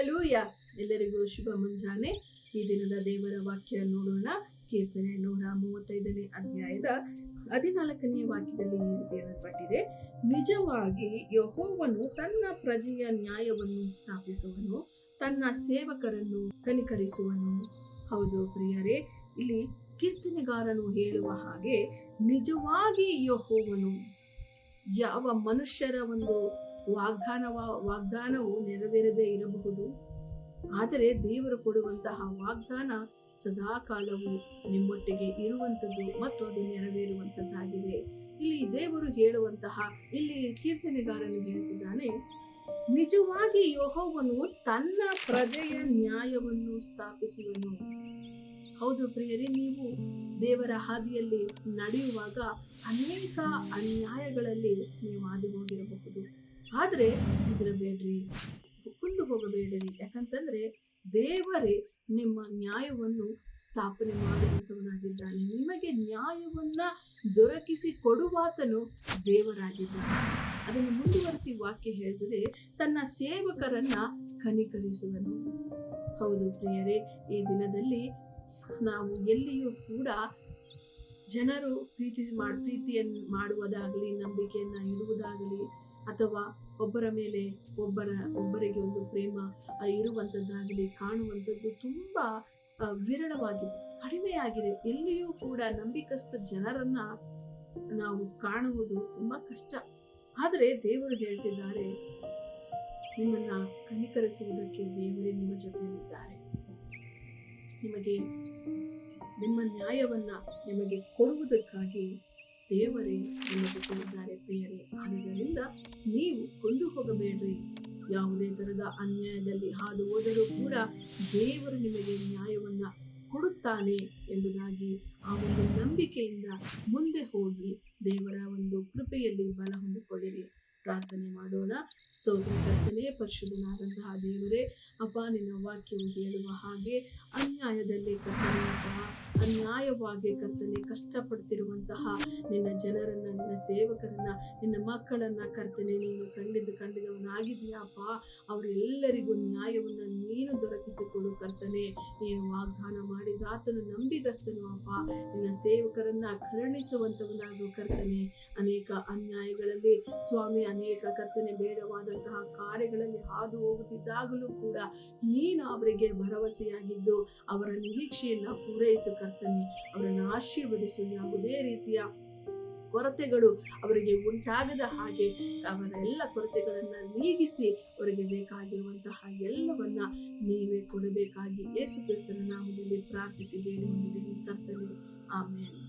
Hallelujah. ಎಲ್ಲರಿಗೂ ಶುಭ ಮುಂಜಾನೆ. ಈ ದಿನದ ದೇವರ ವಾಕ್ಯ ನೋಡೋಣ. ಕೀರ್ತನೆ 135ನೇ ಅಧ್ಯಾಯದ 14ನೇ ವಾಕ್ಯದಲ್ಲಿ ಈ ರೀತಿ ಹೇಳಲ್ಪಟ್ಟಿದೆ, ನಿಜವಾಗಿ ಯೆಹೋವನು ತನ್ನ ಪ್ರಜೆಯ ನ್ಯಾಯವನ್ನು ಸ್ಥಾಪಿಸುವನು, ತನ್ನ ಸೇವಕರನ್ನು ಕನಿಕರಿಸುವನು. ಹೌದು ಪ್ರಿಯರೇ, ಇಲ್ಲಿ ಕೀರ್ತನೆಗಾರನು ಹೇಳುವ ಹಾಗೆ ನಿಜವಾಗಿ ಯೆಹೋವನು, ಯಾವ ಮನುಷ್ಯರ ಒಂದು ವಾಗ್ದಾನವು ನೆರವೇರದೇ ಇರಬಹುದು, ಆದರೆ ದೇವರು ಕೊಡುವಂತಹ ವಾಗ್ದಾನ ಸದಾ ಕಾಲವು ನಿಮ್ಮೊಟ್ಟಿಗೆ ಇರುವಂಥದ್ದು ಮತ್ತು ಅದು ನೆರವೇರುವಂಥದ್ದಾಗಿದೆ. ಇಲ್ಲಿ ದೇವರು ಹೇಳುವಂತಹ, ಇಲ್ಲಿ ಕೀರ್ತನೆಗಾರನು ಹೇಳ್ತಿದ್ದಾನೆ, ನಿಜವಾಗಿ ಯೆಹೋವನು ತನ್ನ ಪ್ರಜೆಯ ನ್ಯಾಯವನ್ನು ಸ್ಥಾಪಿಸುವನು. ಹೌದು ಪ್ರಿಯರೇ, ನೀವು ದೇವರ ಹಾದಿಯಲ್ಲಿ ನಡೆಯುವಾಗ ಅನೇಕ ಅನ್ಯಾಯಗಳಲ್ಲಿ ನೀವು ಹಾದು ಹೋಗಿರಬಹುದು, ಆದರೆ ಹೆದರಬೇಡ್ರಿ, ಕುಂದು ಹೋಗಬೇಡ್ರಿ. ಯಾಕಂತಂದ್ರೆ ದೇವರೇ ನಿಮ್ಮ ನ್ಯಾಯವನ್ನು ಸ್ಥಾಪನೆ ಮಾಡುವಂತವನಾಗಿದ್ದಾನೆ. ನಿಮಗೆ ನ್ಯಾಯವನ್ನ ದೊರಕಿಸಿ ಕೊಡುವಾತನು ದೇವರಾಗಿದ್ದಾನೆ. ಅದನ್ನು ಮುಂದುವರಿಸಿ ವಾಕ್ಯ ಹೇಳ್ತದೆ, ತನ್ನ ಸೇವಕರನ್ನ ಕನಿಕರಿಸುವನು. ಹೌದು ಪ್ರಿಯರೇ, ಈ ದಿನದಲ್ಲಿ ನಾವು ಎಲ್ಲಿಯೂ ಕೂಡ ಜನರು ಪ್ರೀತಿಯನ್ನು ಮಾಡುವುದಾಗಲಿ, ನಂಬಿಕೆಯನ್ನ ಇಡುವುದಾಗಲಿ, ಅಥವಾ ಒಬ್ಬರ ಮೇಲೆ ಒಬ್ಬರಿಗೆ ಒಂದು ಪ್ರೇಮ ಇರುವಂಥದ್ದಾಗಲಿ ಕಾಣುವಂಥದ್ದು ತುಂಬಾ ವಿರಳವಾಗಿದೆ, ಕಡಿಮೆಯಾಗಿದೆ. ಎಲ್ಲಿಯೂ ಕೂಡ ನಂಬಿಕಸ್ಥ ಜನರನ್ನ ನಾವು ಕಾಣುವುದು ತುಂಬಾ ಕಷ್ಟ. ಆದರೆ ದೇವರು ಹೇಳ್ತಿದ್ದಾರೆ, ನಿಮ್ಮನ್ನ ಕನಿಕರಿಸುವುದಕ್ಕೆ ದೇವರೇ ನಿಮ್ಮ ಜೊತೆಯಲ್ಲಿದ್ದಾರೆ. ನಿಮಗೆ ನಿಮ್ಮ ನ್ಯಾಯವನ್ನ ನಿಮಗೆ ಕೊಡುವುದಕ್ಕಾಗಿ ದೇವರೇ ನಿಮ್ಮ ಜೊತೆ ಇದ್ದಾರೆ ಪ್ರಿಯರೇ. ಆದ್ದರಿಂದ ನೀವು ಕೊಂದು ಹೋಗಬೇಡ್ರಿ. ಯಾವುದೇ ತರದ ಅನ್ಯಾಯದಲ್ಲಿ ಹಾದು ಹೋದರೂ ಕೂಡ ದೇವರು ನಿಮಗೆ ನ್ಯಾಯವನ್ನ ಕೊಡುತ್ತಾನೆ ಎಂಬುದಾಗಿ ಆ ಒಂದು ನಂಬಿಕೆಯಿಂದ ಮುಂದೆ ಹೋಗಿ ದೇವರ ಒಂದು ಕೃಪೆಯಲ್ಲಿ ಬಲ ಹೊಂದಿಕೊಳ್ಳಿರಿ. ಪ್ರಾರ್ಥನೆ ಮಾಡೋಣ. ಸ್ತೋತ್ರ ಕರ್ತನೇ, ಪರಿಶುದ್ಧನಾದಂತಹ ದೇವರೇ, ಅಪ್ಪ, ನಿನ್ನ ವಾಕ್ಯವು ಹೇಳುವ ಹಾಗೆ ಅನ್ಯಾಯದಲ್ಲಿ ಕರ್ತನೆ, ಅನ್ಯಾಯವಾಗಿ ಕರ್ತನೆ ಕಷ್ಟಪಡ್ತಿರುವಂತಹ ನಿನ್ನ ಜನರನ್ನ, ನಿನ್ನ ಸೇವಕರನ್ನ, ನಿನ್ನ ಮಕ್ಕಳನ್ನ ಕರ್ತನೆ ನೀನು ಕಂಡಿದವನಾಗಿದೆಯಪ್ಪ. ಅವರೆಲ್ಲರಿಗೂ ನ್ಯಾಯವನ್ನ ನೀನು ದೊರಕಿಸಿಕೊಡು ಕರ್ತನೆ. ನೀನು ವಾಗ್ದಾನ ಮಾಡಿದಾತನು ನಂಬಿಗಸ್ತನು ಅಪ್ಪ. ನಿನ್ನ ಸೇವಕರನ್ನ ಕರುಣಿಸುವಂತವನಾಗು ಕರ್ತನೆ. ಅನೇಕ ಅನ್ಯಾಯಗಳಲ್ಲಿ ಸ್ವಾಮಿ, ಅನೇಕ ಕರ್ತನೆ ಬೇಡವಾದಂತಹ ಕಾರ್ಯಗಳಲ್ಲಿ ಹಾದು ಹೋಗುತ್ತಿದ್ದಾಗಲೂ ಕೂಡ ನೀನು ಅವರಿಗೆ ಭರವಸೆಯಾಗಿದ್ದು ಅವರ ನಿರೀಕ್ಷೆಯನ್ನ ಪೂರೈಸು ಕರ್ತನೆ. ಅವರನ್ನು ಆಶೀರ್ವದಿಸು. ಯಾವುದೇ ರೀತಿಯ ಕೊರತೆಗಳು ಅವರಿಗೆ ಉಂಟಾಗದ ಹಾಗೆ ಅವರ ಎಲ್ಲ ಕೊರತೆಗಳನ್ನ ನೀಗಿಸಿ ಅವರಿಗೆ ಬೇಕಾಗಿರುವಂತಹ ಎಲ್ಲವನ್ನ ನೀವೇ ಕೊಡಬೇಕಾಗಿ ಯೇಸು ಕ್ರಿಸ್ತನ ನಾಮದಲ್ಲಿ ಪ್ರಾರ್ಥಿಸಿ ಬೇಡಿ ಹೊಂದಿದ್ದೇನೆ ಕರ್ತನೆ. ಆಮೆನ್.